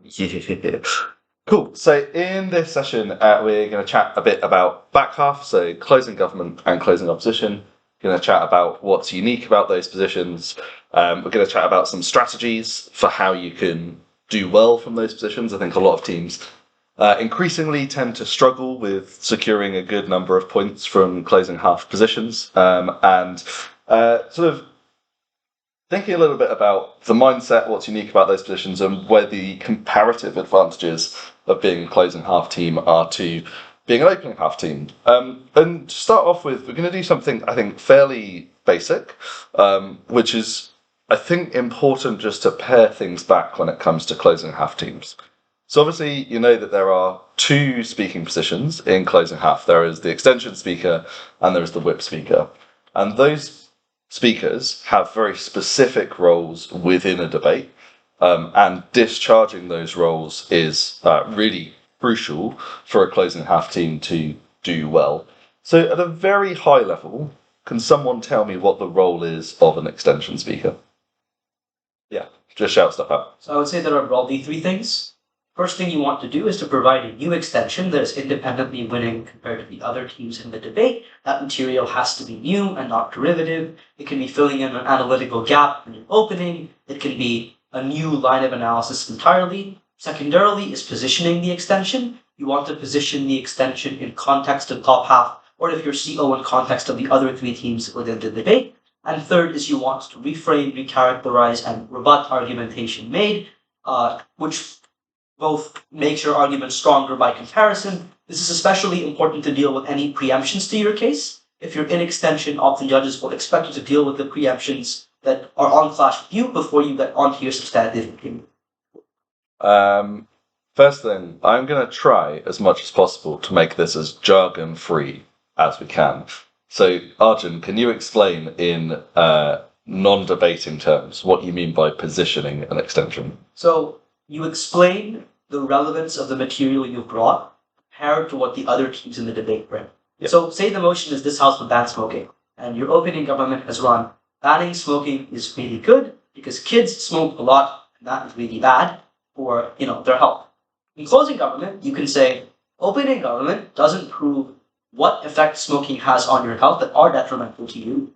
Yeah. Cool. So in this session, we're going to chat a bit about backhalf, so closing government and closing opposition. We're going to chat about what's unique about those positions. We're going to chat about some strategies for how you can do well from those positions. I think a lot of teams increasingly tend to struggle with securing a good number of points from closing half positions, and sort of thinking a little bit about the mindset, what's unique about those positions, and where the comparative advantages of being a closing half team are to being an opening half team. And to start off with, we're going to do something I think fairly basic, which is I think important just to pare things back when it comes to closing half teams. So obviously, you know that there are two speaking positions in closing half. There is the extension speaker and there is the whip speaker. And those speakers have very specific roles within a debate, and discharging those roles is really crucial for a closing half team to do well. So, at a very high level, can someone tell me what the role is of an extension speaker? Yeah, just shout stuff out. So I would say there are broadly three things. First thing you want to do is to provide a new extension that is independently winning compared to the other teams in the debate. That material has to be new and not derivative. It can be filling in an analytical gap in an opening. It can be a new line of analysis entirely. Secondarily is positioning the extension. You want to position the extension in context of top half, or if you're CO in context of the other three teams within the debate. And third is you want to reframe, recharacterize, and rebut argumentation made, which both makes your argument stronger by comparison. This is especially important to deal with any preemptions to your case. If you're in extension, often judges will expect you to deal with the preemptions that are on clash with you before you get onto your substantive opinion. First thing, I'm going to try as much as possible to make this as jargon free as we can. So, Arjun, can you explain in non debating terms what you mean by positioning an extension? So, you explain the relevance of the material you've brought compared to what the other teams in the debate bring. Yep. So, say the motion is this house will ban smoking, and your opening government has run banning smoking is really good because kids smoke a lot, and that is really bad for their health. In closing government, you can say opening government doesn't prove what effect smoking has on your health that are detrimental to you.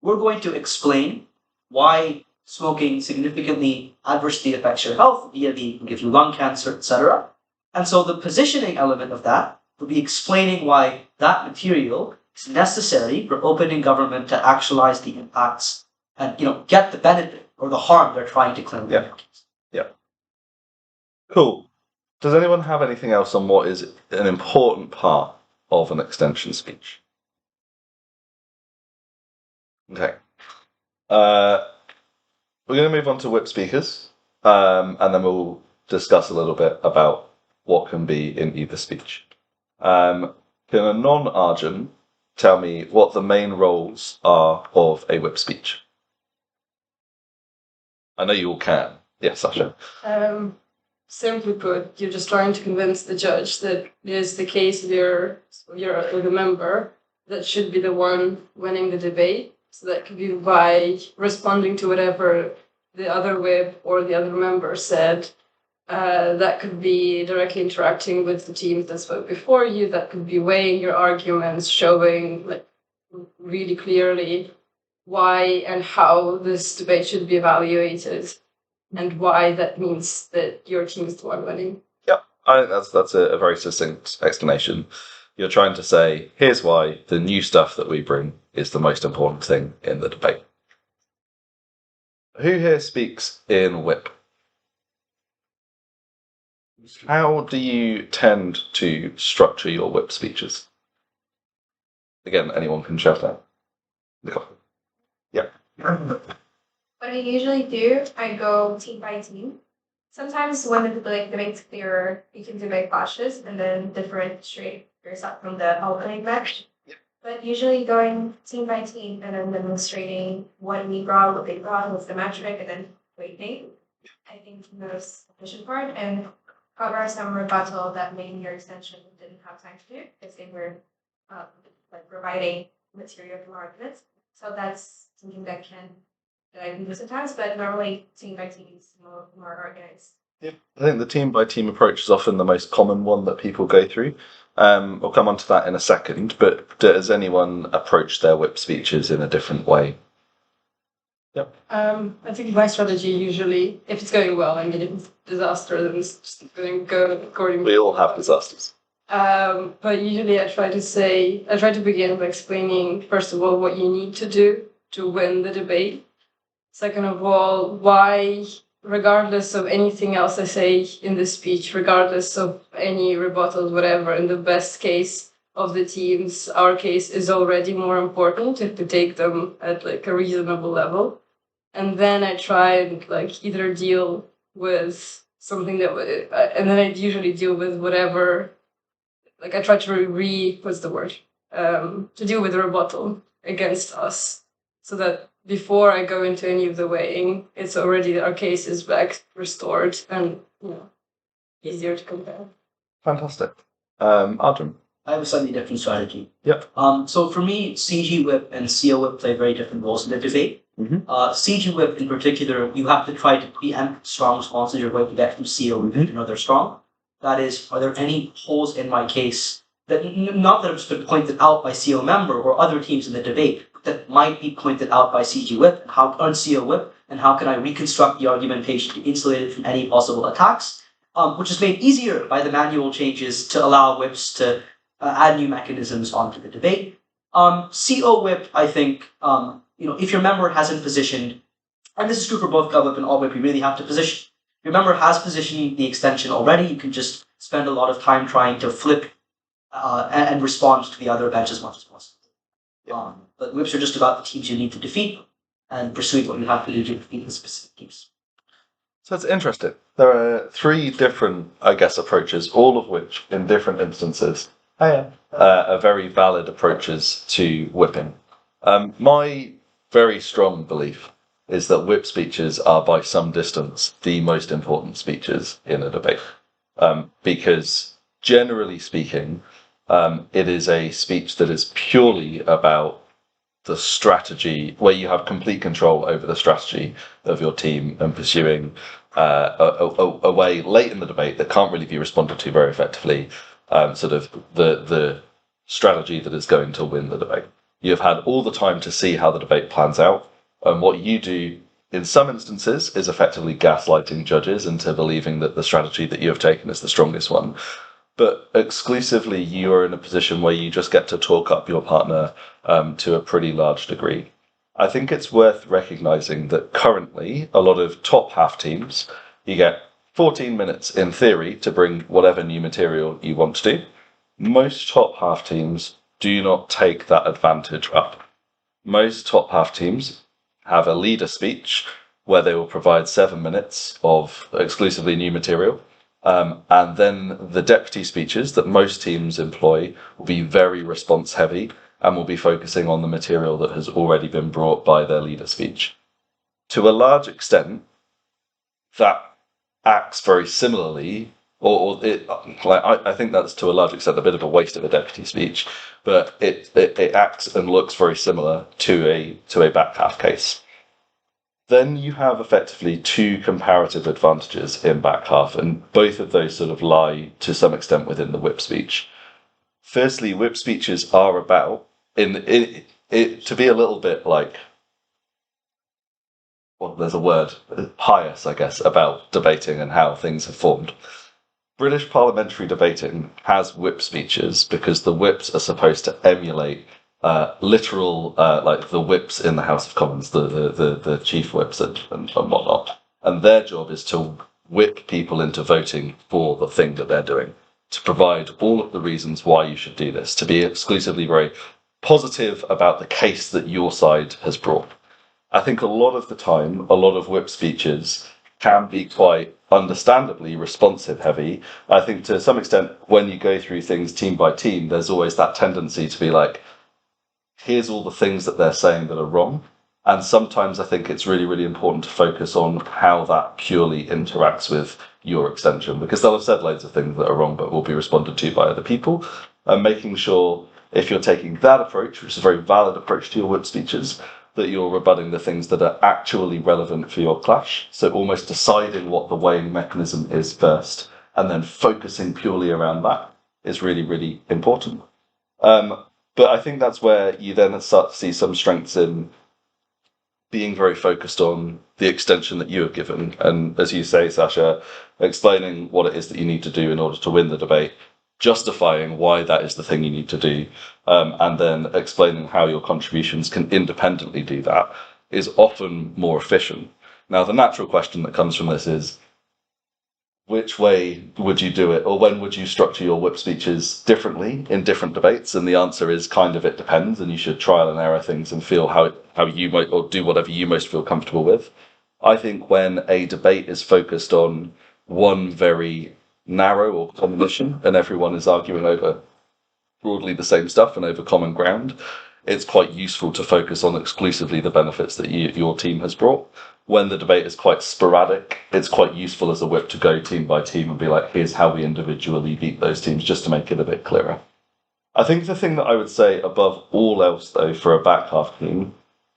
We're going to explain why smoking significantly adversely affects your health via the give you lung cancer, etc. And so the positioning element of that will be explaining why that material is necessary for opening government to actualize the impacts and get the benefit or the harm they're trying to claim. Yeah. Yeah. Cool. Does anyone have anything else on what is an important part of an extension speech? Okay. We're going to move on to whip speakers, and then we'll discuss a little bit about what can be in either speech. Can a non-Arjun tell me what the main roles are of a whip speech? I know you all can. Yes, Sasha. Simply put, you're just trying to convince the judge that it is the case of you're the member that should be the one winning the debate. So that could be by responding to whatever the other whip or the other member said. That could be directly interacting with the teams that spoke before you. That could be weighing your arguments, showing really clearly why and how this debate should be evaluated, and why that means that your team is the one winning. Yeah, I think that's a very succinct explanation. You're trying to say, here's why the new stuff that we bring is the most important thing in the debate. Who here speaks in whip? How do you tend to structure your whip speeches? Again, anyone can shout out. Yeah. What I usually do, I go team by team. Sometimes when the debate's clearer, you can debate clashes and then differentiate yourself from the opening match. But usually going team by team and then demonstrating what we brought, what they brought, what's the metric, and then waiting. I think the most efficient part, and cover some rebuttal that maybe your extension didn't have time to do because they were providing material from arguments. So that's something that I can do sometimes, but normally team by team is more organized. I think the team by team approach is often the most common one that people go through. We'll come on to that in a second, but does anyone approach their whip speeches in a different way? Yep. I think my strategy usually, if it's going well, I mean, if it's disaster, then it's just going to go according. We all have disasters. But usually I try to begin by explaining, first of all, what you need to do to win the debate. Second of all, why, regardless of anything else I say in the speech, regardless of any rebuttals, whatever, in the best case of the teams, our case is already more important if we take them at like a reasonable level. And then I try and like either deal with something and then I usually deal with whatever, like I try to what's the word? To deal with a rebuttal against us, so that before I go into any of the weighing, it's already our case is back restored and easier to compare. Fantastic. Arjun. I have a slightly different strategy. Yep. So for me, CG whip and CO whip play very different roles in the debate. CG whip in particular, you have to try to preempt strong responses you're going to get from CO whip if you know they're strong. That is, are there any holes in my case that not that have been pointed out by CO member or other teams in the debate, but that might be pointed out by CG whip and CO whip, and how can I reconstruct the argumentation to insulate it from any possible attacks, which is made easier by the manual changes to allow whips to add new mechanisms onto the debate. CO whip, I think, if your member hasn't positioned, and this is true for both gov whip and all whip, you really have to position. If your member has positioned the extension already, you can just spend a lot of time trying to flip and respond to the other bench as much as possible. But whips are just about the teams you need to defeat and pursuing what you have to do to defeat the specific teams. So it's interesting. There are three different, I guess, approaches, all of which, in different instances, are very valid approaches to whipping. My very strong belief is that whip speeches are by some distance the most important speeches in a debate. Because generally speaking, it is a speech that is purely about the strategy, where you have complete control over the strategy of your team and pursuing a way late in the debate that can't really be responded to very effectively, sort of the strategy that is going to win the debate. You've had all the time to see how the debate plans out, and what you do in some instances is effectively gaslighting judges into believing that the strategy that you have taken is the strongest one. But exclusively, you are in a position where you just get to talk up your partner to a pretty large degree. I think it's worth recognizing that currently, a lot of top half teams, you get 14 minutes in theory to bring whatever new material you want to do. Most top half teams do not take that advantage up. Most top half teams have a leader speech where they will provide 7 minutes of exclusively new material. And then the deputy speeches that most teams employ will be very response heavy and will be focusing on the material that has already been brought by their leader speech. To a large extent, that acts very similarly, I think that's to a large extent a bit of a waste of a deputy speech, but it acts and looks very similar to a back half case. Then you have effectively two comparative advantages in back half, and both of those sort of lie to some extent within the whip speech. Firstly, whip speeches are about, to be a little bit like, well, there's a word, pious, I guess, about debating and how things have formed. British parliamentary debating has whip speeches because the whips are supposed to emulate literal, like the whips in the House of Commons, the chief whips and whatnot. And their job is to whip people into voting for the thing that they're doing, to provide all of the reasons why you should do this, to be exclusively very positive about the case that your side has brought. I think a lot of the time, a lot of whip speeches can be quite understandably responsive heavy. I think to some extent, when you go through things team by team, there's always that tendency to be like, here's all the things that they're saying that are wrong. And sometimes I think it's really, really important to focus on how that purely interacts with your extension, because they'll have said loads of things that are wrong, but will be responded to by other people. And making sure if you're taking that approach, which is a very valid approach to your whip speeches, that you're rebutting the things that are actually relevant for your clash. So almost deciding what the weighing mechanism is first, and then focusing purely around that is really, really important. But I think that's where you then start to see some strengths in being very focused on the extension that you have given. And as you say, Sasha, explaining what it is that you need to do in order to win the debate, justifying why that is the thing you need to do, and then explaining how your contributions can independently do that is often more efficient. Now, the natural question that comes from this is, which way would you do it, or when would you structure your whip speeches differently in different debates? And the answer is kind of it depends, and you should trial and error things and feel how you might, or do whatever you most feel comfortable with. I think when a debate is focused on one very narrow or common issue, and everyone is arguing over broadly the same stuff and over common ground, it's quite useful to focus on exclusively the benefits that your team has brought. When the debate is quite sporadic, it's quite useful as a whip to go team by team and be like, here's how we individually beat those teams, just to make it a bit clearer. I think the thing that I would say above all else, though, for a back half team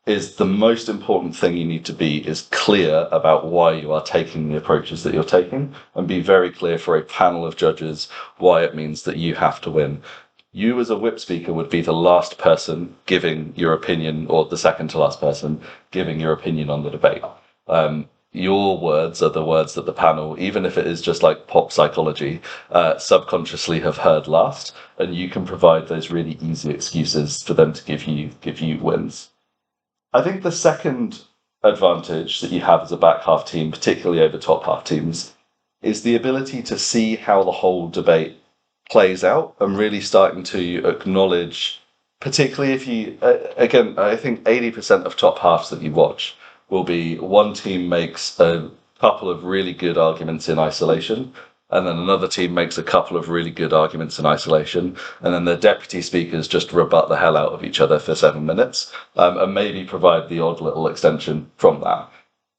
is the most important thing you need to be is clear about why you are taking the approaches that you're taking, and be very clear for a panel of judges why it means that you have to win. You as a whip speaker would be the last person giving your opinion, or the second to last person giving your opinion on the debate. Your words are the words that the panel, even if it is just like pop psychology, subconsciously have heard last, and you can provide those really easy excuses for them to give you wins. I think the second advantage that you have as a back half team, particularly over top half teams, is the ability to see how the whole debate plays out and really starting to acknowledge, particularly if you, again, I think 80% of top halves that you watch will be one team makes a couple of really good arguments in isolation, and then another team makes a couple of really good arguments in isolation, and then the deputy speakers just rebut the hell out of each other for 7 minutes, and maybe provide the odd little extension from that.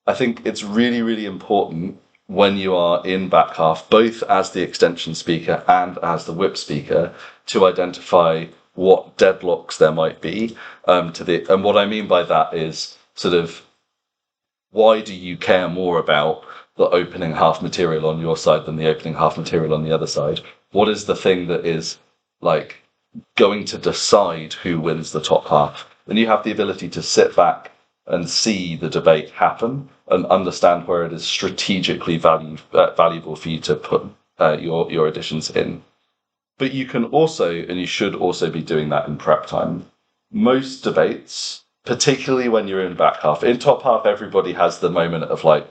I think it's really, really important when you are in back half, both as the extension speaker and as the whip speaker, to identify what deadlocks there might be. And what I mean by that is sort of, why do you care more about the opening half material on your side than the opening half material on the other side? What is the thing that is like going to decide who wins the top half? And you have the ability to sit back and see the debate happen and understand where it is strategically valuable for you to put your additions in. But you can also, and you should also be doing that in prep time. Most debates, particularly when you're in back half, in top half, everybody has the moment of like,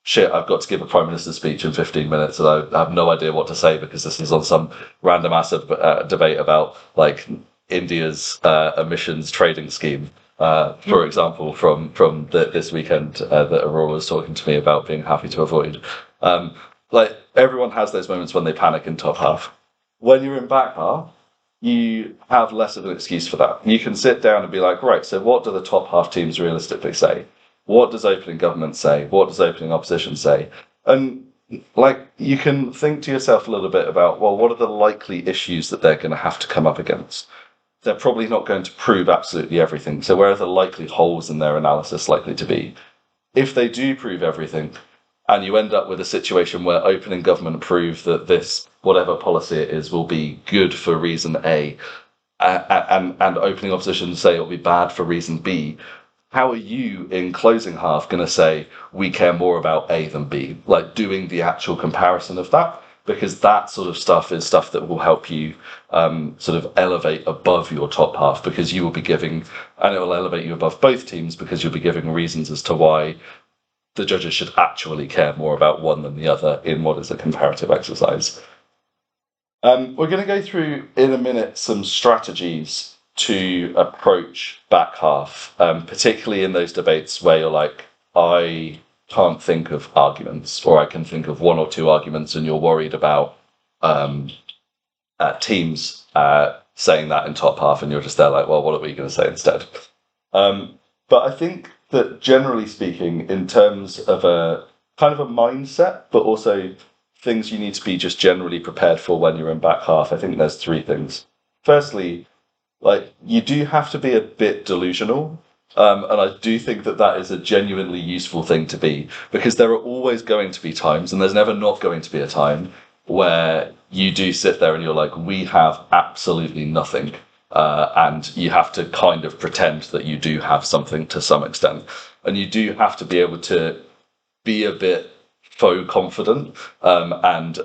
shit, I've got to give a Prime Minister's speech in 15 minutes and I have no idea what to say because this is on some random ass debate about like India's emissions trading scheme. For example, from this weekend that Aurora was talking to me about being happy to avoid. Like everyone has those moments when they panic in top half. When you're in back half, you have less of an excuse for that. You can sit down and be like, right, so what do the top half teams realistically say? What does opening government say? What does opening opposition say? And like you can think to yourself a little bit about, well, what are the likely issues that they're going to have to come up against? They're probably not going to prove absolutely everything. So where are the likely holes in their analysis likely to be? If they do prove everything, and you end up with a situation where opening government prove that this, whatever policy it is, will be good for reason A, and opening opposition say it'll be bad for reason B, how are you in closing half going to say we care more about A than B? Like doing the actual comparison of that, because that sort of stuff is stuff that will help you sort of elevate above your top half, because you will be giving, and it will elevate you above both teams because you'll be giving reasons as to why the judges should actually care more about one than the other in what is a comparative exercise. We're going to go through in a minute some strategies to approach back half, particularly in those debates where you're like, I can't think of arguments, or I can think of one or two arguments, and you're worried about teams saying that in top half, and you're just there like, well, what are we going to say instead? But I think that generally speaking, in terms of a kind of a mindset, but also things you need to be just generally prepared for when you're in back half, I think there's three things. Firstly, like you do have to be a bit delusional And I do think that that is a genuinely useful thing to be, because there are always going to be times, and there's never not going to be a time, where you do sit there and you're like, we have absolutely nothing. And you have to kind of pretend that you do have something to some extent. And you do have to be able to be a bit faux confident, and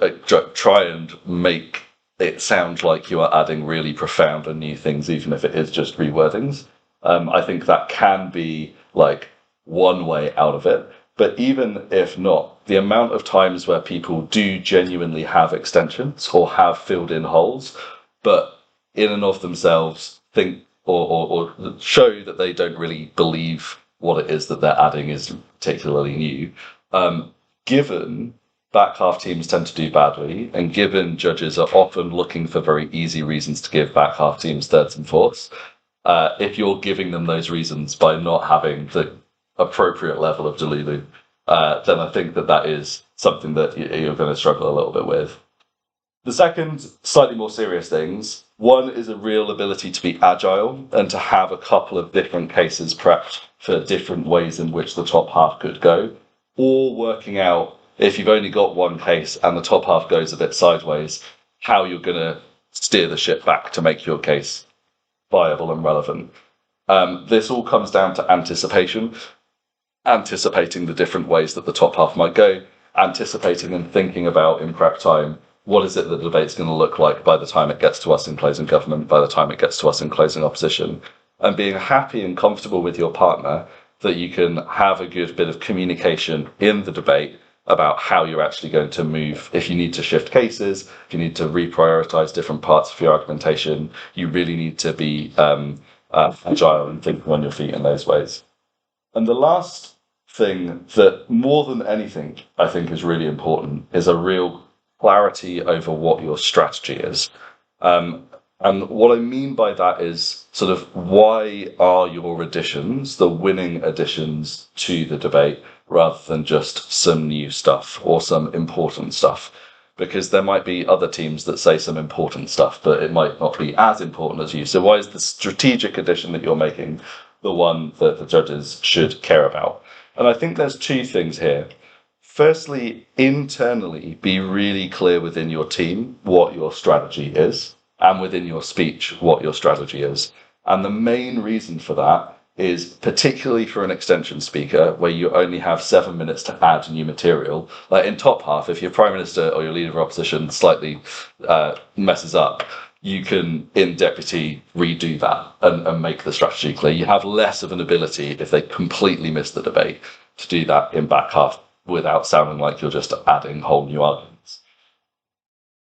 try and make it sound like you are adding really profound and new things, even if it is just rewordings. I think that can be like one way out of it. But even if not, the amount of times where people do genuinely have extensions or have filled in holes, but in and of themselves think or show that they don't really believe what it is that they're adding is particularly new. Given back half teams tend to do badly, and given judges are often looking for very easy reasons to give back half teams thirds and fourths, if you're giving them those reasons by not having the appropriate level of delulu, then I think that that is something that you're going to struggle a little bit with. The second, slightly more serious things, one is a real ability to be agile and to have a couple of different cases prepped for different ways in which the top half could go, or working out, if you've only got one case and the top half goes a bit sideways, how you're going to steer the ship back to make your case viable and relevant. This all comes down to anticipation, anticipating the different ways that the top half might go, anticipating and thinking about in prep time, what is it that the debate's going to look like by the time it gets to us in closing government, by the time it gets to us in closing opposition, and being happy and comfortable with your partner that you can have a good bit of communication in the debate about how you're actually going to move. If you need to shift cases, if you need to reprioritize different parts of your argumentation, you really need to be agile and thinking on your feet in those ways. And the last thing that more than anything I think is really important is a real clarity over what your strategy is. And what I mean by that is sort of, why are your additions the winning additions to the debate rather than just some new stuff or some important stuff? Because there might be other teams that say some important stuff, but it might not be as important as you. So why is the strategic addition that you're making the one that the judges should care about? And I think there's two things here. Firstly, internally, be really clear within your team what your strategy is, and within your speech what your strategy is. And the main reason for that is, particularly for an extension speaker, where you only have 7 minutes to add new material. Like in top half, if your prime minister or your leader of opposition slightly messes up, you can, in deputy, redo that and make the strategy clear. You have less of an ability, if they completely miss the debate, to do that in back half without sounding like you're just adding whole new arguments.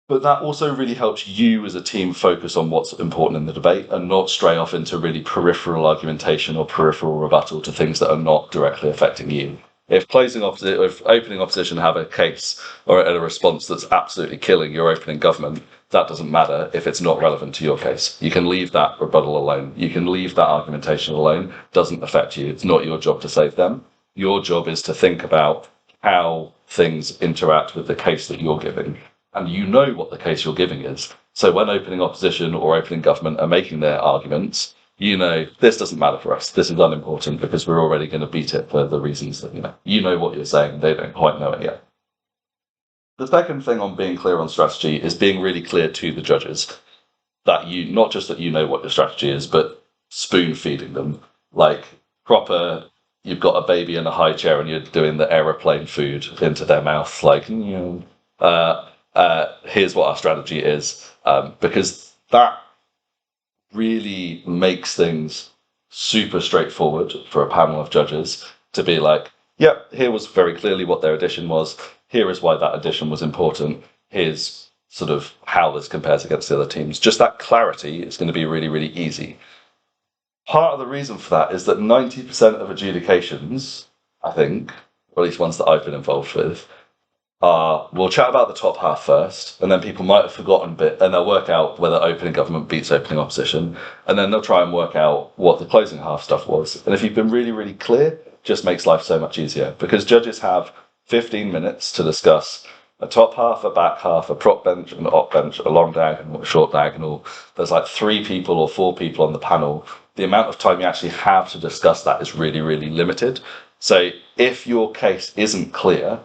But that also really helps you as a team focus on what's important in the debate and not stray off into really peripheral argumentation or peripheral rebuttal to things that are not directly affecting you. If opening opposition have a case or a response that's absolutely killing your opening government, that doesn't matter if it's not relevant to your case. You can leave that rebuttal alone. You can leave that argumentation alone. It doesn't affect you. It's not your job to save them. Your job is to think about how things interact with the case that you're giving. And you know what the case you're giving is. So when opening opposition or opening government are making their arguments, you know, this doesn't matter for us. This is unimportant because we're already going to beat it for the reasons that, you know what you're saying. They don't quite know it yet. The second thing on being clear on strategy is being really clear to the judges that you, not just that you know what your strategy is, but spoon feeding them. Like proper, you've got a baby in a high chair and you're doing the aeroplane food into their mouth, like, here's what our strategy is, because that really makes things super straightforward for a panel of judges to be like, yep, here was very clearly what their addition was. Here is why that addition was important. Here's sort of how this compares against the other teams. Just that clarity is going to be really, really easy. Part of the reason for that is that 90% of adjudications, I think, or at least ones that I've been involved with, we'll chat about the top half first, and then people might have forgotten a bit, and they'll work out whether opening government beats opening opposition, and then they'll try and work out what the closing half stuff was. And if you've been really, really clear, it just makes life so much easier, because judges have 15 minutes to discuss a top half, a back half, a prop bench, an op bench, a long diagonal, a short diagonal. There's like 3 people or 4 people on the panel the amount of time you actually have to discuss that is really, really limited. So if your case isn't clear,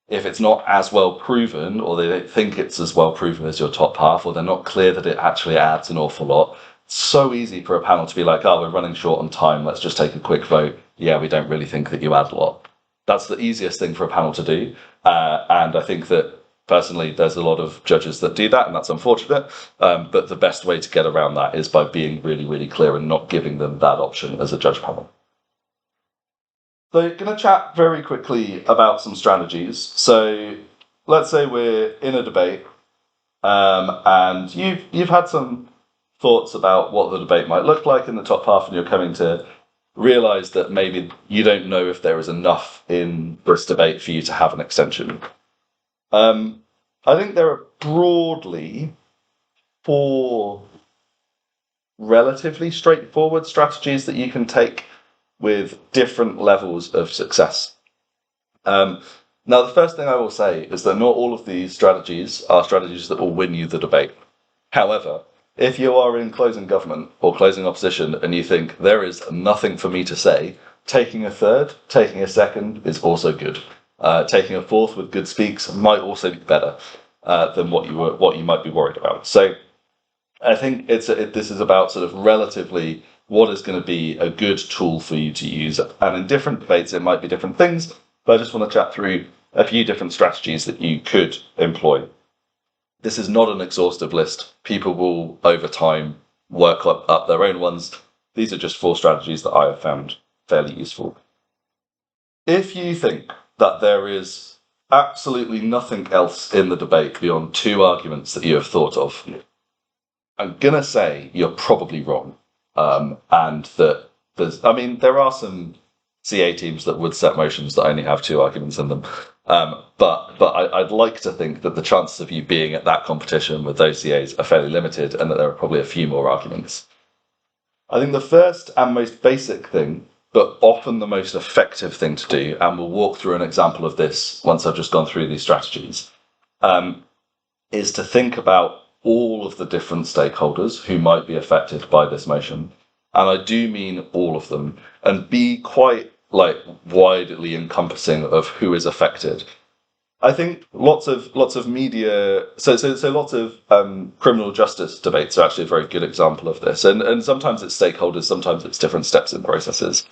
if it's not as well proven, or they don't think it's as well proven as your top half, or they're not clear that it actually adds an awful lot, it's so easy for a panel to be like, oh, we're running short on time, let's just take a quick vote. Yeah, we don't really think that you add a lot. That's the easiest thing for a panel to do. And I think that personally, there's a lot of judges that do that, and that's unfortunate. But the best way to get around that is by being really, really clear and not giving them that option as a judge panel. So, going to chat very quickly about some strategies. So, let's say we're in a debate, and you've had some thoughts about what the debate might look like in the top half, and you're coming to realize that maybe you don't know if there is enough in this debate for you to have an extension. I think there are broadly 4 relatively straightforward strategies that you can take with different levels of success. Now, the first thing I will say is that not all of these strategies are strategies that will win you the debate. However, if you are in closing government or closing opposition and you think there is nothing for me to say, taking a third, taking a second is also good. Taking a fourth with good speaks might also be better than what you might be worried about. So I think this is about sort of relatively what is going to be a good tool for you to use. And in different debates, it might be different things, but I just want to chat through a few different strategies that you could employ. This is not an exhaustive list. People will, over time, work up their own ones. These are just 4 strategies that I have found fairly useful. If you think that there is absolutely nothing else in the debate beyond 2 arguments that you have thought of, I'm going to say you're probably wrong. And that there are some CA teams that would set motions that only have 2 arguments in them. But I'd like to think that the chances of you being at that competition with those CAs are fairly limited, and that there are probably a few more arguments. I think the first and most basic thing, but often the most effective thing to do, and we'll walk through an example of this once I've just gone through these strategies, is to think about all of the different stakeholders who might be affected by this motion. And I do mean all of them, and be quite widely encompassing of who is affected. I think lots of media, so lots of criminal justice debates are actually a very good example of this. And sometimes it's stakeholders, sometimes it's different steps in processes,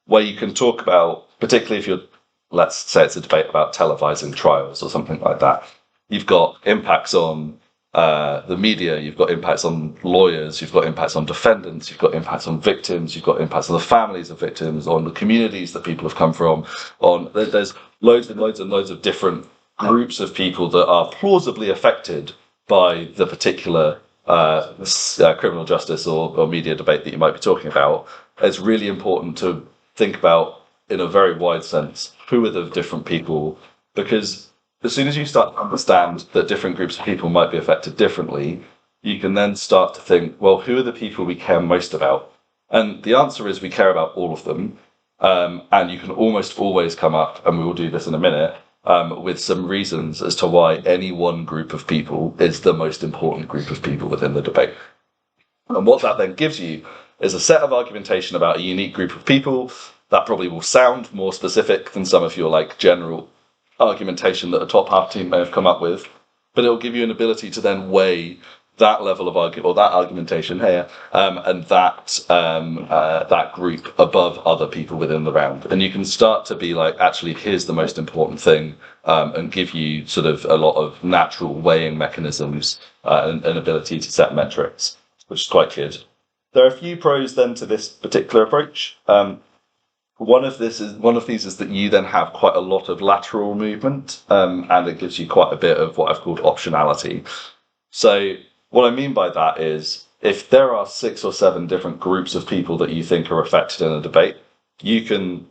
where you can talk about, particularly if you're, let's say it's a debate about televising trials or something like that, you've got impacts on the media, you've got impacts on lawyers, you've got impacts on defendants, you've got impacts on victims, you've got impacts on the families of victims, on the communities that people have come from, there's loads and loads and loads of different groups of people that are plausibly affected by the particular criminal justice or media debate that you might be talking about. It's really important to think about, in a very wide sense, who are the different people, because as soon as you start to understand that different groups of people might be affected differently, you can then start to think, well, who are the people we care most about? And the answer is we care about all of them. And you can almost always come up, and we will do this in a minute, with some reasons as to why any one group of people is the most important group of people within the debate. And what that then gives you is a set of argumentation about a unique group of people that probably will sound more specific than some of your general argumentation that a top half team may have come up with, but it'll give you an ability to then weigh that level of argument or that argumentation here, and that group above other people within the round, and you can start to be actually, here's the most important thing, and give you sort of a lot of natural weighing mechanisms and an ability to set metrics, which is quite good. There are a few pros then to this particular approach. One of these is that you then have quite a lot of lateral movement, and it gives you quite a bit of what I've called optionality. So what I mean by that is, if there are 6 or 7 different groups of people that you think are affected in a debate, you can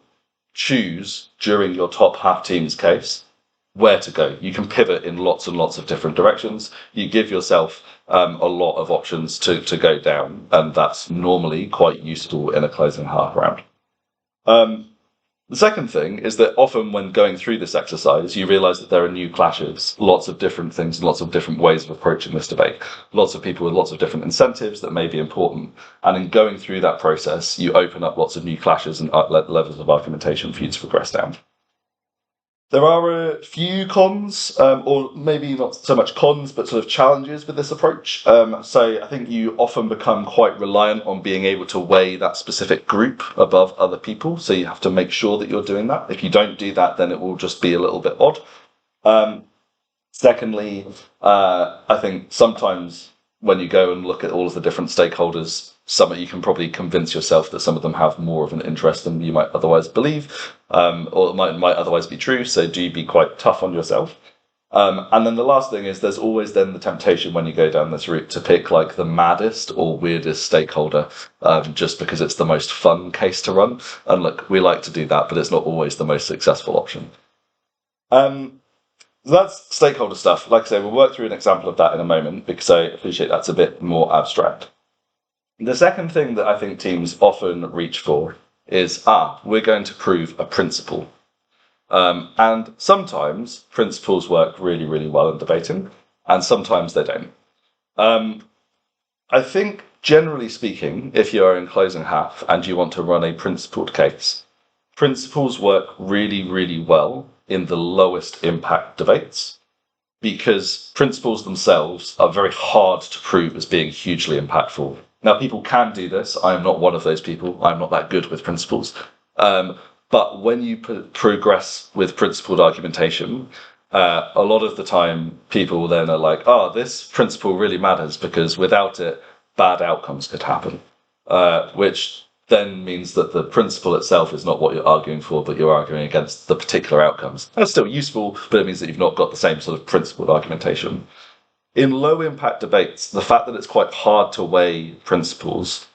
choose during your top half team's case where to go. You can pivot in lots and lots of different directions. You give yourself a lot of options to go down, and that's normally quite useful in a closing half round. The second thing is that often when going through this exercise, you realize that there are new clashes, lots of different things, and lots of different ways of approaching this debate. Lots of people with lots of different incentives that may be important. And in going through that process, you open up lots of new clashes and levels of argumentation for you to progress down. There are a few cons, or maybe not so much cons, but sort of challenges with this approach. So I think you often become quite reliant on being able to weigh that specific group above other people. So you have to make sure that you're doing that. If you don't do that, then it will just be a little bit odd. Secondly, I think sometimes when you go and look at all of the different stakeholders, you can probably convince yourself that some of them have more of an interest than you might otherwise believe, or it might otherwise be true. So do be quite tough on yourself. And then the last thing is there's always then the temptation when you go down this route to pick like the maddest or weirdest stakeholder, just because it's the most fun case to run. And look, we like to do that, but it's not always the most successful option. That's stakeholder stuff. Like I say, we'll work through an example of that in a moment because I appreciate that's a bit more abstract. The second thing that I think teams often reach for is, we're going to prove a principle. And sometimes principles work really, really well in debating, and sometimes they don't. I think, generally speaking, if you are in closing half and you want to run a principled case, principles work really, really well in the lowest impact debates, because principles themselves are very hard to prove as being hugely impactful. Now, people can do this. I am not one of those people. I'm not that good with principles. But when you progress with principled argumentation, a lot of the time people then are like, this principle really matters because without it, bad outcomes could happen, which then means that the principle itself is not what you're arguing for, but you're arguing against the particular outcomes. That's still useful, but it means that you've not got the same sort of principled argumentation. In low impact debates, the fact that it's quite hard to weigh principles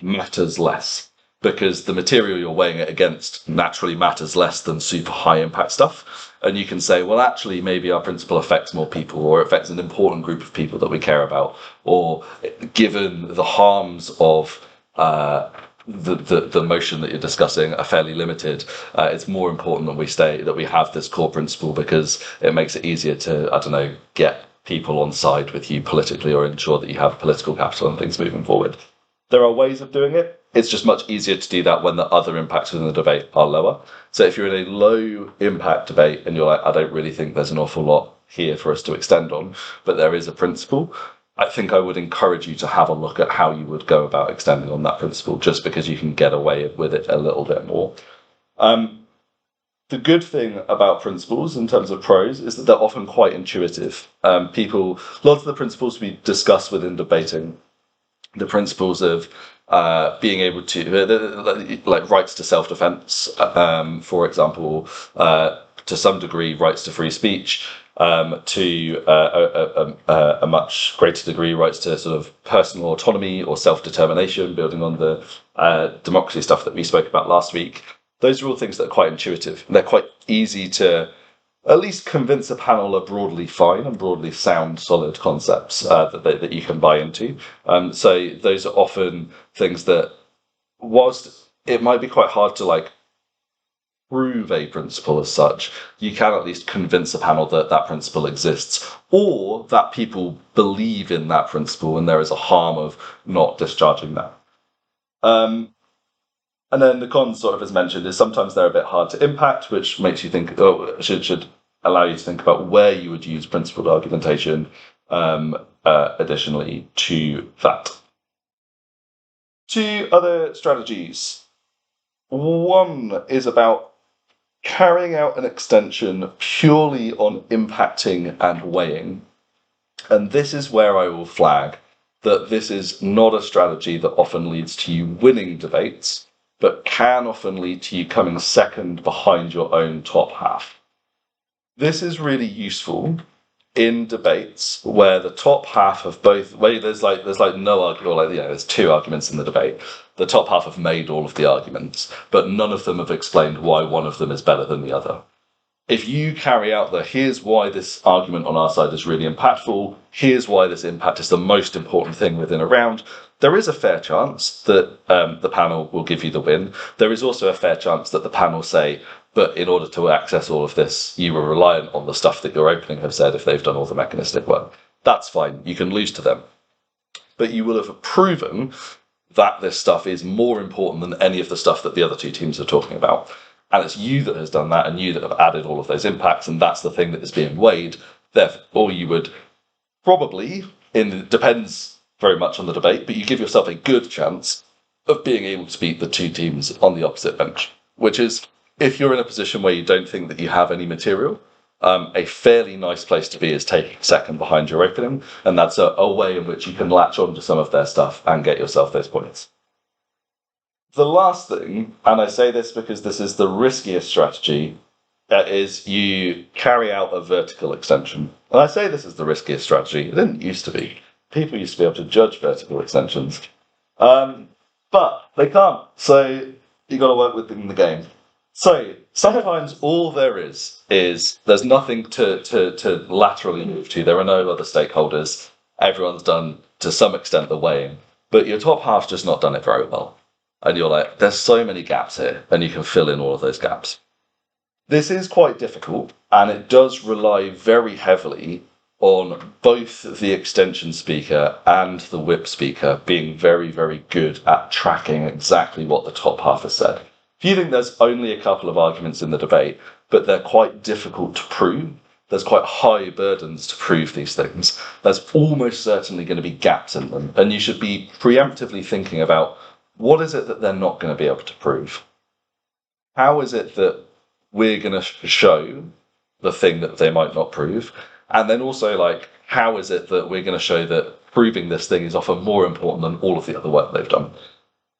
matters less, because the material you're weighing it against naturally matters less than super high impact stuff. And you can say, well, actually, maybe our principle affects more people, or affects an important group of people that we care about, or given the harms of the motion that you're discussing are fairly limited, it's more important that we have this core principle because it makes it easier to, get people on side with you politically or ensure that you have political capital and things moving forward. There are ways of doing it. It's just much easier to do that when the other impacts within the debate are lower. So if you're in a low impact debate and you're like, I don't really think there's an awful lot here for us to extend on, but there is a principle, I think I would encourage you to have a look at how you would go about extending on that principle, just because you can get away with it a little bit more. The good thing about principles in terms of pros is that they're often quite intuitive. Lots of the principles we discuss within debating, the principles of being able to, like rights to self-defense, for example, to some degree, rights to free speech, to a much greater degree, rights to sort of personal autonomy or self-determination, building on the democracy stuff that we spoke about last week. Those are all things that are quite intuitive. They're quite easy to at least convince a panel are broadly fine and broadly sound, solid concepts that you can buy into. So those are often things that, whilst it might be quite hard to prove a principle as such, you can at least convince a panel that that principle exists, or that people believe in that principle and there is a harm of not discharging that. And then the cons, sort of as mentioned, is sometimes they're a bit hard to impact, which makes you think, should allow you to think about where you would use principled argumentation additionally to that. Two other strategies. One is about carrying out an extension purely on impacting and weighing. And this is where I will flag that this is not a strategy that often leads to you winning debates, but can often lead to you coming second behind your own top half. This is really useful in debates where the top half of both, where there's no argument, or there's two arguments in the debate. The top half have made all of the arguments, but none of them have explained why one of them is better than the other. if you carry out here's why this argument on our side is really impactful, here's why this impact is the most important thing within a round, there is a fair chance that the panel will give you the win. There is also a fair chance that the panel say, but in order to access all of this, you were reliant on the stuff that your opening have said if they've done all the mechanistic work. That's fine. You can lose to them. But you will have proven that this stuff is more important than any of the stuff that the other two teams are talking about. And it's you that has done that, and you that have added all of those impacts, and that's the thing that is being weighed. Therefore, you would probably, depends very much on the debate, but you give yourself a good chance of being able to beat the two teams on the opposite bench, which is, if you're in a position where you don't think that you have any material, a fairly nice place to be is taking second behind your opening, and that's a way in which you can latch on to some of their stuff and get yourself those points. The last thing, and I say this because this is the riskiest strategy, is you carry out a vertical extension. And I say this is the riskiest strategy. It didn't used to be. People used to be able to judge vertical extensions. But they can't, so you got to work within the game. So sometimes all there is there's nothing to laterally move to. There are no other stakeholders. Everyone's done, to some extent, the weighing. But your top half's just not done it very well. And you're like, there's so many gaps here, and you can fill in all of those gaps. This is quite difficult, and it does rely very heavily on both the extension speaker and the whip speaker being very, very good at tracking exactly what the top half has said. If you think there's only a couple of arguments in the debate, but they're quite difficult to prove, there's quite high burdens to prove these things, there's almost certainly going to be gaps in them, and you should be preemptively thinking about, what is it that they're not going to be able to prove? How is it that we're going to show the thing that they might not prove? And then also, how is it that we're going to show that proving this thing is often more important than all of the other work they've done?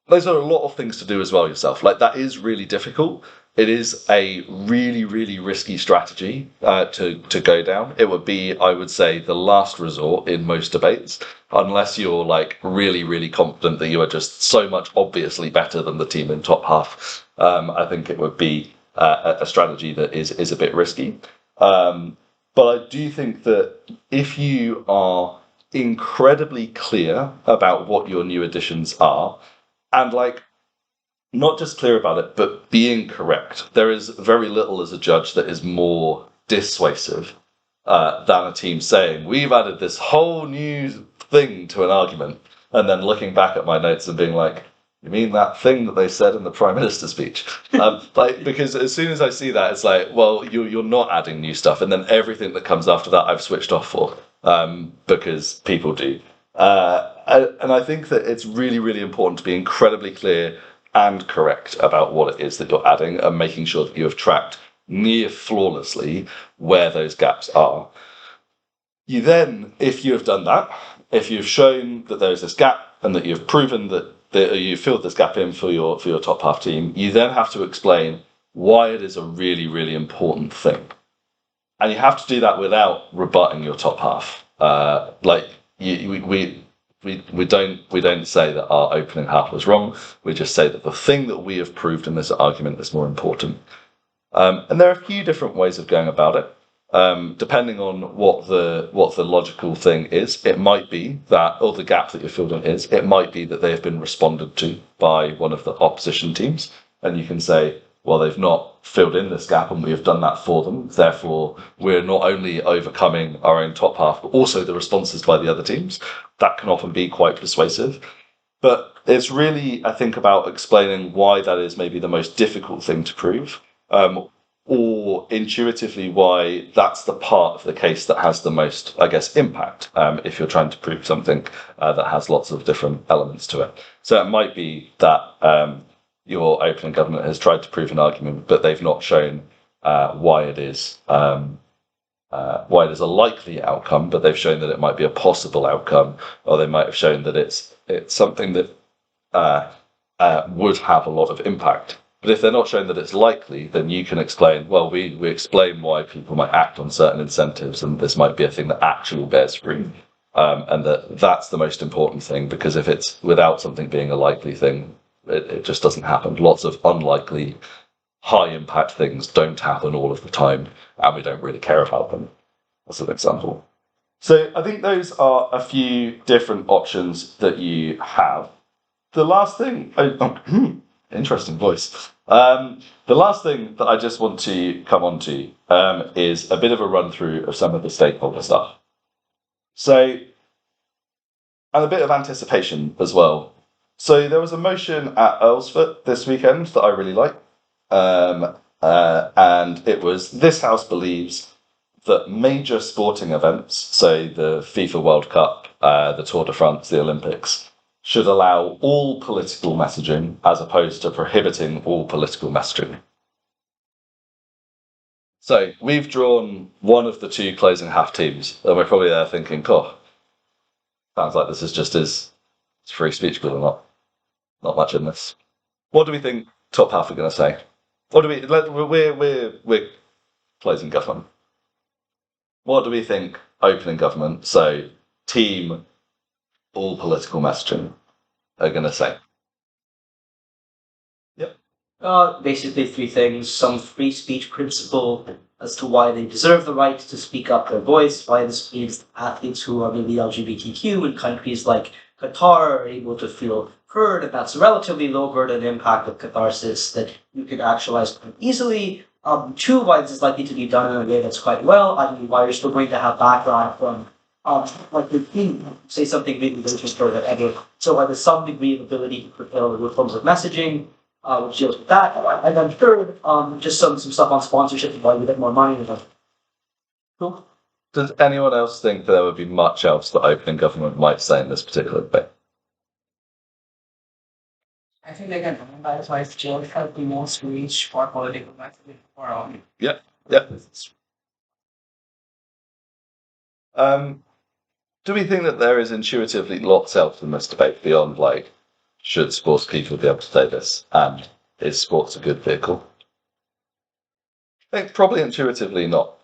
Those are a lot of things to do as well yourself. That is really difficult. It is a really, really risky strategy to go down. It would be, I would say, the last resort in most debates, unless you're really, really confident that you are just so much obviously better than the team in top half. I think it would be a strategy that is a bit risky. But I do think that if you are incredibly clear about what your new additions are, and not just clear about it, but being correct, there is very little as a judge that is more dissuasive than a team saying, we've added this whole new thing to an argument, and then looking back at my notes and being like, you mean that thing that they said in the Prime Minister's speech? Because as soon as I see that, it's like, well, you're not adding new stuff, and then everything that comes after that I've switched off for, because people do. And I think that it's really, really important to be incredibly clear and correct about what it is that you're adding, and making sure that you have tracked near flawlessly where those gaps are. You then, if you have done that, if you've shown that there's this gap and that you've proven that you filled this gap in for your top half team, you then have to explain why it is a really, really important thing. And you have to do that without rebutting your top half. We don't say that our opening half was wrong. We just say that the thing that we have proved in this argument is more important. And there are a few different ways of going about it. Depending on what the logical thing is, it might be that, or the gap that you're filled in is, it might be that they have been responded to by one of the opposition teams, and you can say, well, they've not filled in this gap and we have done that for them, therefore we're not only overcoming our own top half, but also the responses by the other teams. That can often be quite persuasive. But it's really, I think, about explaining why that is maybe the most difficult thing to prove, or intuitively why that's the part of the case that has the most, I guess, impact, if you're trying to prove something that has lots of different elements to it. So it might be that your opening government has tried to prove an argument, but they've not shown why it is a likely outcome, but they've shown that it might be a possible outcome, or they might have shown that it's something that would have a lot of impact. But if they're not showing that it's likely, then you can explain, well, we explain why people might act on certain incentives, and this might be a thing that actually bears fruit. And that's the most important thing, because if it's without something being a likely thing, it just doesn't happen. Lots of unlikely high impact things don't happen all of the time and we don't really care about them, as an example. So I think those are a few different options that you have. The last thing, interesting voice. The last thing that I just want to come on to is a bit of a run through of some of the stakeholder stuff. So, and a bit of anticipation as well. So there was a motion at Earlsfort this weekend that I really like. And it was, this house believes that major sporting events, so the FIFA World Cup, the Tour de France, the Olympics, should allow all political messaging as opposed to prohibiting all political messaging. So we've drawn one of the two closing half teams, and we're probably there thinking, "Oh, sounds like this is just as free speech good or not. Not much in this." What do we think top half are going to say? What do we? We're closing government. What do we think opening government? So team, all political messaging, are going to say. Yep. Basically, three things: some free speech principle as to why they deserve the right to speak up their voice, why this means athletes who are maybe LGBTQ in countries like Qatar are able to feel heard, and that's a relatively low burden impact of catharsis that you can actualize quite easily. Two, why this is likely to be done in a way that's quite well, i.e. why you're still going to have background from like the team say something really religious or whatever. So why there's some degree of ability to fulfill the forms of messaging, which deals with that. And then third, just some stuff on sponsorship and why we get more money with them. Cool. Does anyone else think that there would be much else that opening government might say in this particular debate? I think they can that is why jail has the most reach for political messaging for Yeah. Do we think that there is intuitively lots else in this debate beyond, like, should sports people be able to say this, and is sports a good vehicle? I think probably intuitively not.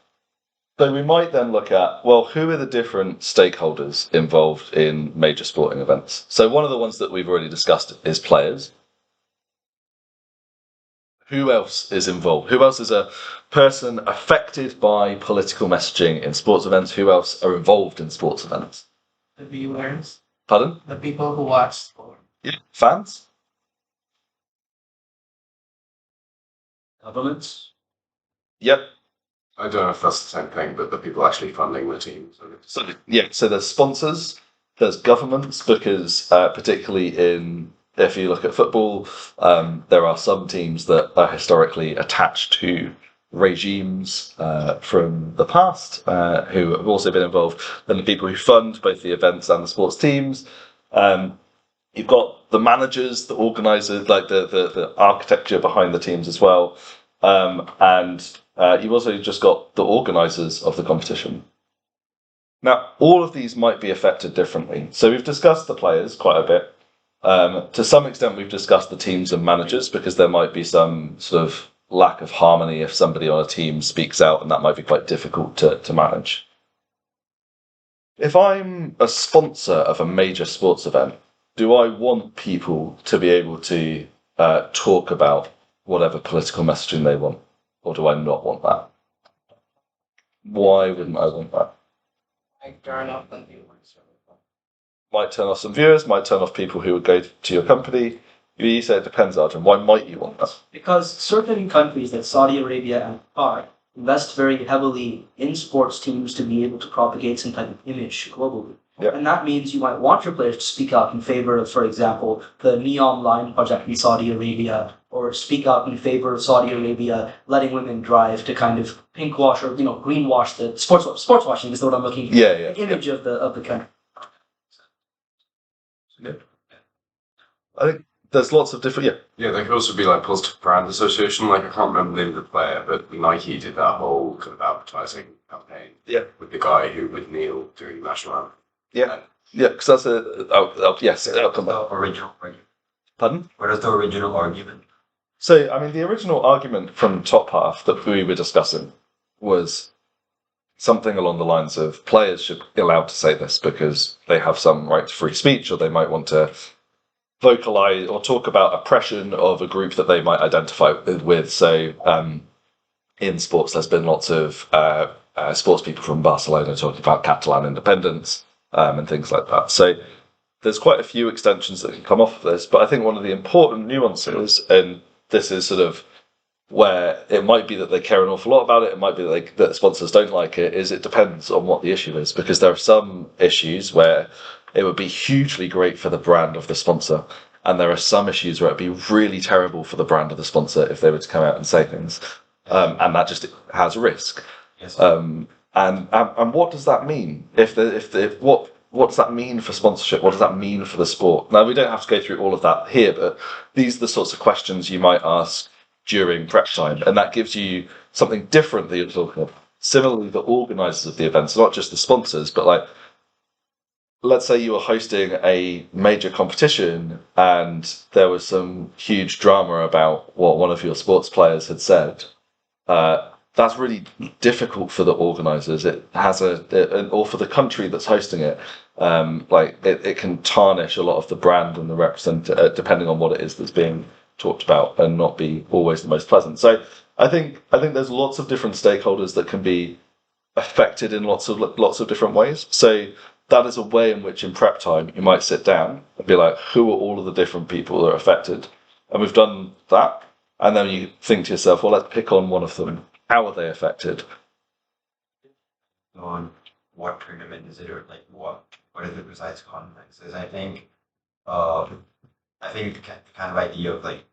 So we might then look at, well, who are the different stakeholders involved in major sporting events? So one of the ones that we've already discussed is players. Who else is involved? Who else is a person affected by political messaging in sports events? Who else are involved in sports events? the viewers, Pardon? the people who watch sport. Yeah. Fans? Governments. Yep. I don't know if that's the same thing, but the people actually funding the team. So there's sponsors, there's governments, because particularly if you look at football, there are some teams that are historically attached to regimes from the past who have also been involved, and the people who fund both the events and the sports teams. You've got the managers, the organisers, like the architecture behind the teams as well, and you've also just got the organisers of the competition. Now, all of these might be affected differently. So we've discussed the players quite a bit. To some extent, we've discussed the teams and managers, because there might be some sort of lack of harmony if somebody on a team speaks out, and that might be quite difficult to manage. If I'm a sponsor of a major sports event, do I want people to be able to talk about whatever political messaging they want, or do I not want that? Why wouldn't I want that? Like turn off the viewers. Might turn off some viewers, might turn off people who would go to your company. You say it depends, Arjun. Why might you want that? Because certain countries like Saudi Arabia and Qatar invest very heavily in sports teams to be able to propagate some type of image globally. Yeah. And that means you might want your players to speak out in favor of, for example, the Neon Line project in Saudi Arabia, or speak out in favor of Saudi Arabia letting women drive to kind of pinkwash or greenwash the sports washing is what I'm looking for. Yeah. The image of the country. I think there's lots of different. Yeah, there could also be like positive brand association. Like I can't remember the name of the player, but Nike did that whole kind of advertising campaign. Yeah. With the guy who would kneel during the national anthem. Yeah, because that's yes. I'll come back. Original argument. Pardon? What is the original argument? So, I mean, the original argument from top half that we were discussing was something along the lines of players should be allowed to say this because they have some right to free speech, or they might want to vocalize or talk about oppression of a group that they might identify with. So in sports, there's been lots of sports people from Barcelona talking about Catalan independence and things like that. So there's quite a few extensions that can come off of this, but I think one of the important nuances, and this is sort of where it might be that they care an awful lot about it, it might be that sponsors don't like it, is it depends on what the issue is, because there are some issues where it would be hugely great for the brand of the sponsor, and there are some issues where it'd be really terrible for the brand of the sponsor if they were to come out and say things, and that just has a risk. Yes. And what does that mean? What does that mean for sponsorship? What does that mean for the sport? Now, we don't have to go through all of that here, but these are the sorts of questions you might ask during prep time, and that gives you something different that you're talking about. Similarly, the organisers of the events, not just the sponsors, but like, let's say you were hosting a major competition and there was some huge drama about what one of your sports players had said. That's really difficult for the organisers. It has or for the country that's hosting it. It can tarnish a lot of the brand and the depending on what it is that's being talked about, and not be always the most pleasant. So I think there's lots of different stakeholders that can be affected in lots of different ways. So that is a way in which in prep time you might sit down and be like, who are all of the different people that are affected? And we've done that, and then you think to yourself, well, let's pick on one of them. How are they affected? On what tournament is it, or like what is the precise context? Is I think the kind of idea of like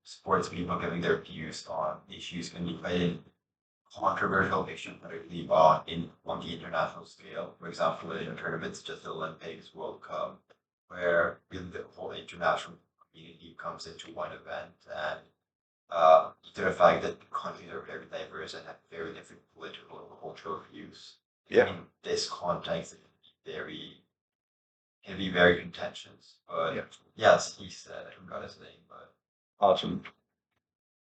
sports people giving their views on issues can be quite controversial issues, particularly on the international scale. For example, in tournaments, just the Olympics, World Cup, where really the whole international community comes into one event, and due to the fact that countries are very diverse and have very different political and cultural views. Yeah. In this context, it can be very contentious. But yes, he said, I forgot his name, but Arjun.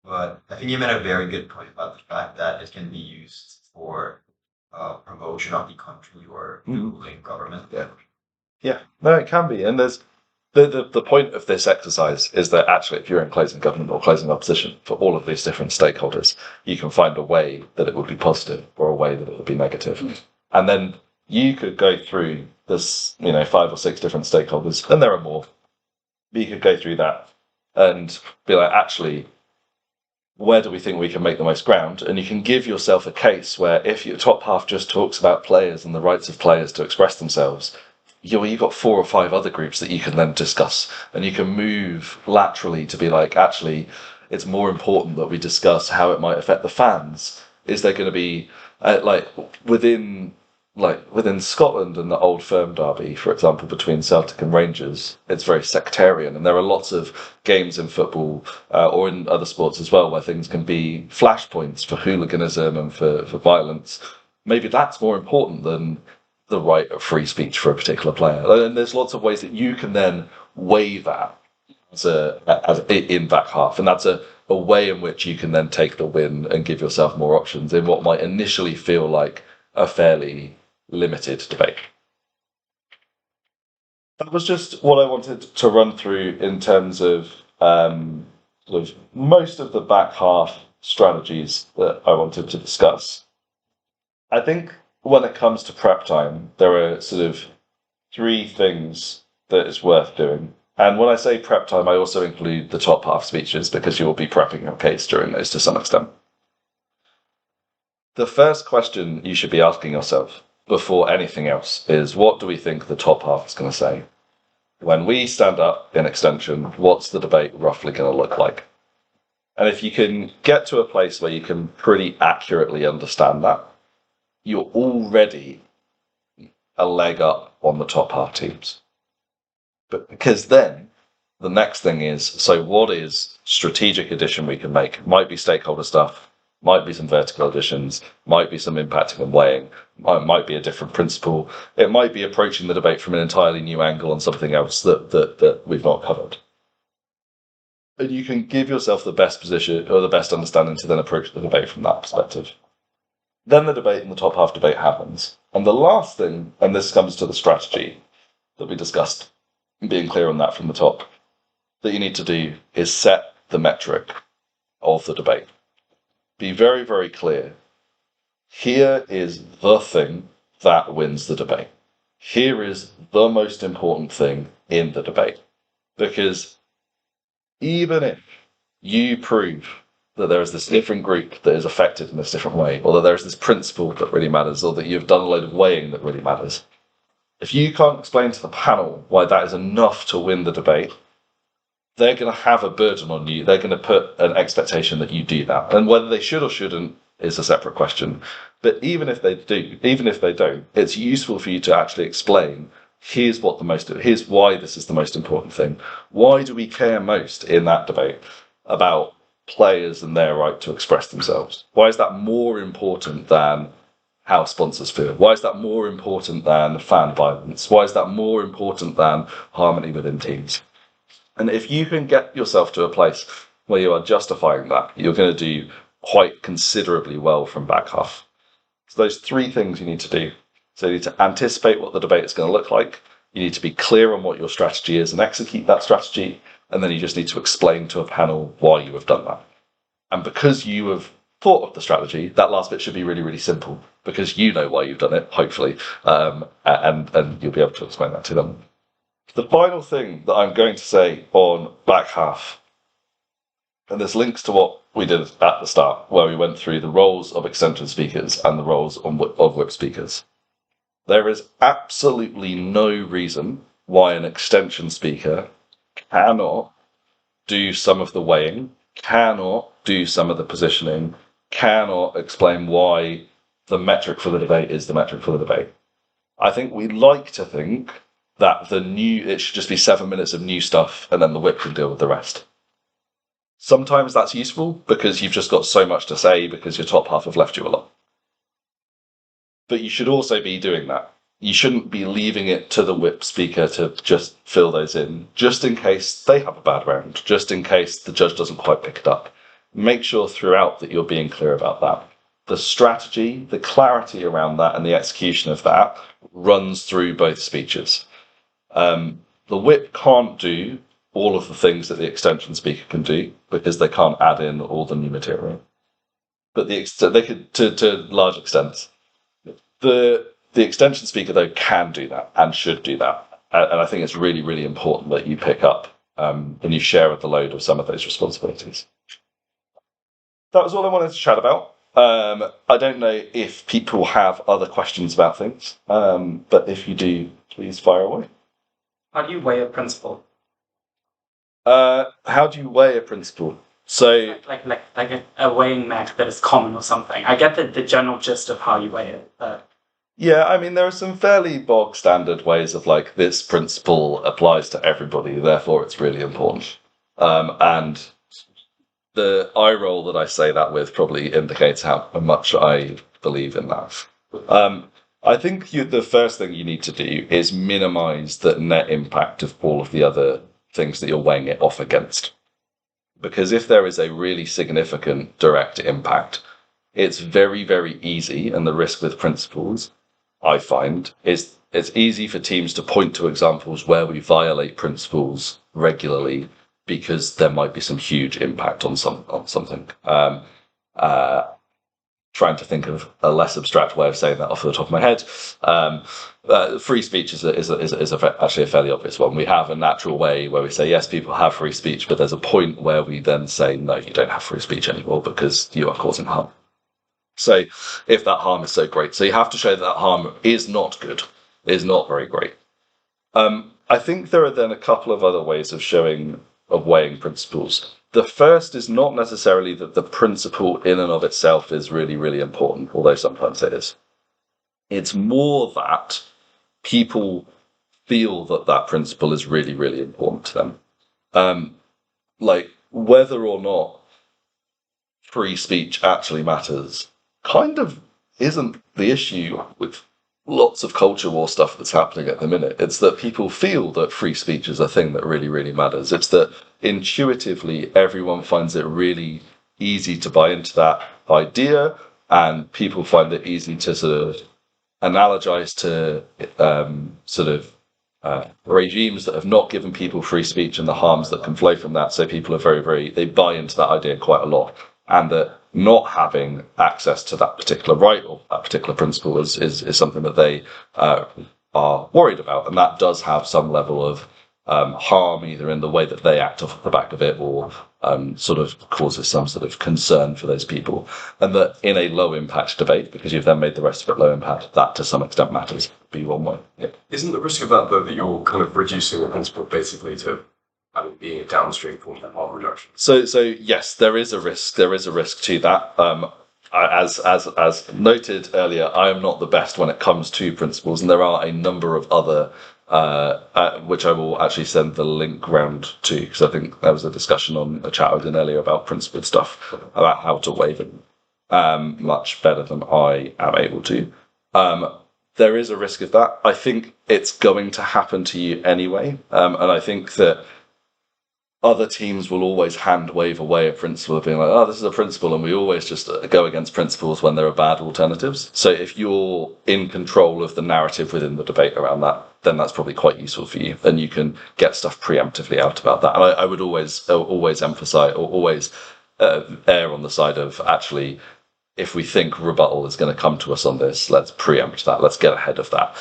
But I think you made a very good point about the fact that it can be used for promotion of the country or the ruling government. Yeah, no, it can be. And there's the point of this exercise is that actually, if you're in closing government or closing opposition for all of these different stakeholders, you can find a way that it would be positive or a way that it would be negative. And then you could go through this, 5 or 6 different stakeholders, and there are more. But you could go through that and be like, actually, where do we think we can make the most ground? And you can give yourself a case where if your top half just talks about players and the rights of players to express themselves, you've got 4 or 5 other groups that you can then discuss, and you can move laterally to be like, actually, it's more important that we discuss how it might affect the fans. Is there going to be within Scotland and the Old Firm derby, for example, between Celtic and Rangers, it's very sectarian, and there are lots of games in football or in other sports as well where things can be flashpoints for hooliganism and for violence. Maybe that's more important than the right of free speech for a particular player. And there's lots of ways that you can then weigh that in back half, and that's a way in which you can then take the win and give yourself more options in what might initially feel like a fairly limited debate. That was just what I wanted to run through in terms of most of the back half strategies that I wanted to discuss. I think when it comes to prep time, there are sort of 3 things that is worth doing. And when I say prep time, I also include the top half speeches, because you will be prepping your case during those to some extent. The first question you should be asking yourself before anything else is, what do we think the top half is going to say? When we stand up in extension, what's the debate roughly going to look like? And if you can get to a place where you can pretty accurately understand that, you're already a leg up on the top half teams. But because then the next thing is, so what is strategic addition we can make? Might be stakeholder stuff, might be some vertical additions, might be some impacting and weighing, might be a different principle. It might be approaching the debate from an entirely new angle on something else that we've not covered. And you can give yourself the best position or the best understanding to then approach the debate from that perspective. Then the debate and the top half debate happens. And the last thing, and this comes to the strategy that we discussed, being clear on that from the top, that you need to do is set the metric of the debate. Be very, very clear. Here is the thing that wins the debate. Here is the most important thing in the debate. Because even if you prove that there is this different group that is affected in this different way, or that there is this principle that really matters, or that you've done a load of weighing that really matters, if you can't explain to the panel why that is enough to win the debate, they're going to have a burden on you. They're going to put an expectation that you do that. And whether they should or shouldn't is a separate question. But even if they do, even if they don't, it's useful for you to actually explain, here's why this is the most important thing. Why do we care most in that debate about players and their right to express themselves? Why is that more important than how sponsors feel? Why is that more important than fan violence? Why is that more important than harmony within teams? And if you can get yourself to a place where you are justifying that, you're going to do quite considerably well from back half. So those three things you need to do. So you need to anticipate what the debate is going to look like. You need to be clear on what your strategy is and execute that strategy. And then you just need to explain to a panel why you have done that. And because you have thought of the strategy, that last bit should be really, really simple, because you know why you've done it, hopefully, and you'll be able to explain that to them. The final thing that I'm going to say on back half, and this links to what we did at the start, where we went through the roles of extension speakers and the roles of whip speakers. There is absolutely no reason why an extension speaker cannot do some of the weighing, cannot do some of the positioning, cannot explain why the metric for the debate is the metric for the debate. I think we like to think that it should just be 7 minutes of new stuff and then the whip can deal with the rest. Sometimes that's useful because you've just got so much to say because your top half have left you a lot. But you should also be doing that. You shouldn't be leaving it to the whip speaker to just fill those in, just in case they have a bad round, just in case the judge doesn't quite pick it up. Make sure throughout that you're being clear about that. The strategy, the clarity around that, and the execution of that runs through both speeches. The whip can't do all of the things that the extension speaker can do because they can't add in all the new material. But they could, to large extents. The extension speaker, though, can do that and should do that. And I think it's really, really important that you pick up and you share the load of some of those responsibilities. That was all I wanted to chat about. I don't know if people have other questions about things, but if you do, please fire away. How do you weigh a principle? How do you weigh a principle? So, Like a weighing metric that is common or something. I get the general gist of how you weigh it, but yeah, I mean, there are some fairly bog standard ways of like, this principle applies to everybody, therefore it's really important. And the eye roll that I say that with probably indicates how much I believe in that. I think the first thing you need to do is minimize the net impact of all of the other things that you're weighing it off against. Because if there is a really significant direct impact, it's very, very easy, and the risk with principles, I find, is it's easy for teams to point to examples where we violate principles regularly because there might be some huge impact on something. Trying to think of a less abstract way of saying that off the top of my head. Free speech is actually a fairly obvious one. We have a natural way where we say, yes, people have free speech, but there's a point where we then say, no, you don't have free speech anymore because you are causing harm. So if that harm is so great, so you have to show that harm is not good, is not very great. I think there are then a couple of other ways of weighing principles. The first is not necessarily that the principle in and of itself is really, really important, although sometimes it is. It's more that people feel that that principle is really, really important to them. Like whether or not free speech actually matters kind of isn't the issue with lots of culture war stuff that's happening at the minute. It's that people feel that free speech is a thing that really, really matters. It's that intuitively everyone finds it really easy to buy into that idea, and people find it easy to sort of analogize to sort of regimes that have not given people free speech and the harms that can flow from that. So people are they buy into that idea quite a lot, and that not having access to that particular right or that particular principle is something that they are worried about, and that does have some level of harm either in the way that they act off the back of it or sort of causes some sort of concern for those people. And that in a low impact debate, because you've then made the rest of it low impact, that to some extent matters. Be one way. Yeah. Isn't the risk of that, though, that you're kind of reducing the principle basically to being a downstream form of harm reduction? So yes, there is a risk. There is a risk to that. As noted earlier, I am not the best when it comes to principles, and there are a number of other which I will actually send the link round to, because I think there was a discussion on a chat I was in earlier about principled stuff, about how to waive it much better than I am able to. There is a risk of that. I think it's going to happen to you anyway, and I think that other teams will always hand wave away a principle of being like, oh, this is a principle, and we always just go against principles when there are bad alternatives. So if you're in control of the narrative within the debate around that, then that's probably quite useful for you, and you can get stuff preemptively out about that. And I would always emphasize, or always err on the side of, actually, if we think rebuttal is going to come to us on this, let's preempt that. Let's get ahead of that,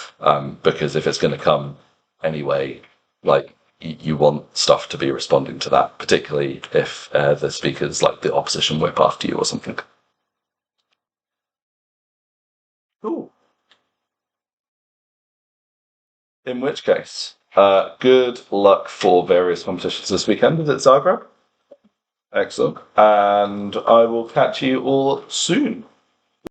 because if it's going to come anyway, like, you want stuff to be responding to that, particularly if the speakers like the opposition whip after you or something. Cool. In which case, good luck for various competitions this weekend. Is it Zagreb? Excellent. And I will catch you all soon.